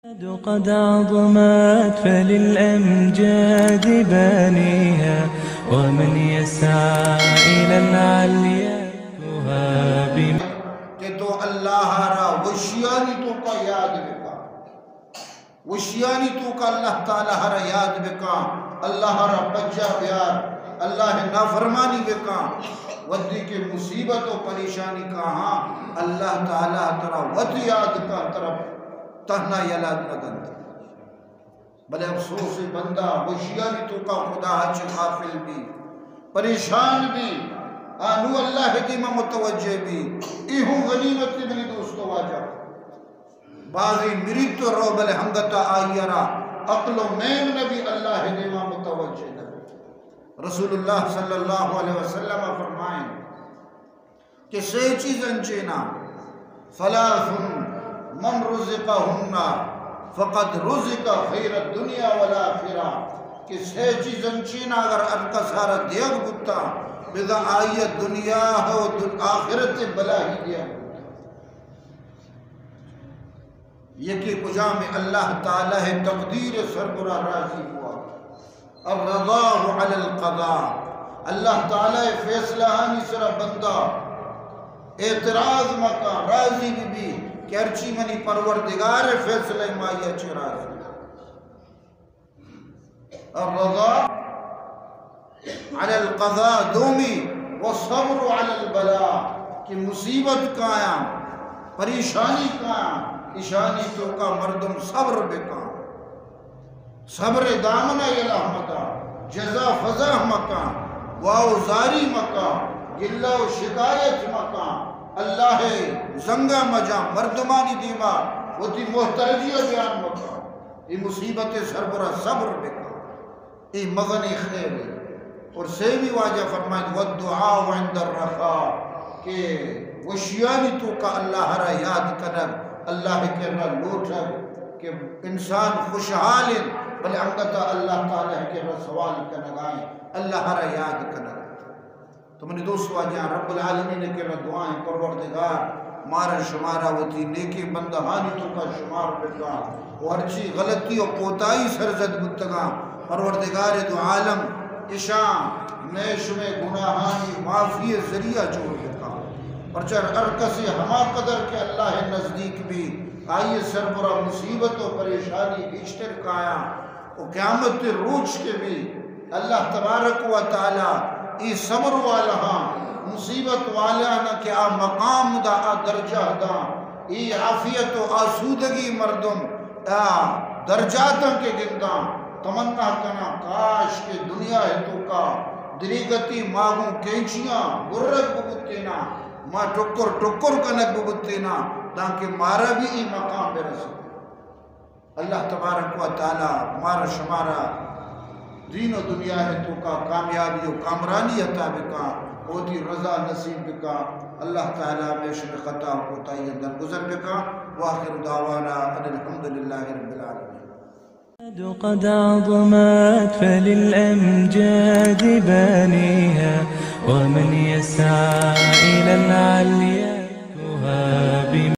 قد عظمت فللأمجاد بانيها ومن يسعى إلى العليا تهاب کہ تو اللہ را وشیانی تو کا یاد بکا وشیانی تو کا اللہ تعالی را یاد بکا اللہ را بچہ بیار اللہ نافرمانی بکا ودی کے مصیبت و پریشانی کہاں اللہ تعالی ترا ود یاد کا طرف تہنا یلاد ندند بلے افسوس بندہ وشیانی تو کا خدا حج غافل بھی پریشان بھی آنو اللہ دیمہ متوجہ بھی ایہو غنیمت بلی دوستو واجہ بازی مرید تو رو بلے ہنگتا آئیرا عقل و میم نبی اللہ دیمہ متوجہ نبی رسول اللہ صلی اللہ علیہ وسلم فرمائیں کہ سے چیزن چینا ثلاث من رزقہن فقد رزق خیر الدنیا والآخرہ کہ سے چیزن چینا اگر ارکا سارا دیگ بتا بذا آئیت دنیا ہو آخرت بلا ہی دیا یکی کجا میں اللہ تعالیٰ تقدیر سربراہ راضی ہوا الرضا علی القضاء اللہ تعالیٰ فیصلہ ہانی سرا بندہ اعتراض مکہ راضی بھی کہ ارچی منی پروردگار فیصلہ مائیہ چھ راضی الرضا علی القضاء دومی والصبر علی البلاء کہ مصیبت قائم پریشانی قائم اشانی تو کا مردم صبر بکا صبر دامنہ الہمدہ جزا فضا مکا واؤزاری مکا گلہ و شکایت مکا اللہ زنگا مجا مردمانی دیما وہ تی محتاجی بیان مکا یہ مصیبت سربرہ صبر بکا یہ مغنی خیر ہے اور سیمی واجہ فرمائیں والدعاء عند الرخاء کہ وشیانی تو کا اللہ را یاد کنر اللہ کے را لوٹر کہ انسان خوشحال ہے بلے انگتا اللہ تعالیٰ کے را سوال کنگائیں اللہ را یاد کنر تو منی دوست واجہ رب العالمین کے را دعائیں پروردگار مارا شمارا ہوتی نیکی بندہانی تو کا شمار بکا اور ہرچی غلطی و کوتائی سرزد بتگا پروردگار دو عالم اشان نیش میں گناہانی معافی ذریعہ جوڑ لکھا پرچر ارکسی ہما قدر کے اللہ نزدیک بھی آئیے سربرہ مصیبت و پریشانی بیشتر کایا و قیامت روچ کے بھی اللہ تبارک و تعالی ای صبر والا مصیبت والا نہ کہ آ مقام دا آ درجہ دا ای عافیت و آسودگی مردم درجاتوں کے گنداں تمنا کنا کاش کے دنیا ہے تو کا دریگتی ماغوں کینچیاں گررک ببتینا ما ٹکر ٹکر کنک ببتینا تاکہ مارا بھی ای مقام بے رسول اللہ تبارک و تعالی مارا شمارا دین و دنیا ہے تو کا کامیابی و کامرانی عطا بکا ہوتی رضا نصیب بکا اللہ تعالی بے شر خطا و کوتاہی اندر گزر بکا وآخر دعوانا ان الحمدللہ رب العالمین قد عظمت فللأمجاد بانيها ومن يسعى إلى العليا تهاب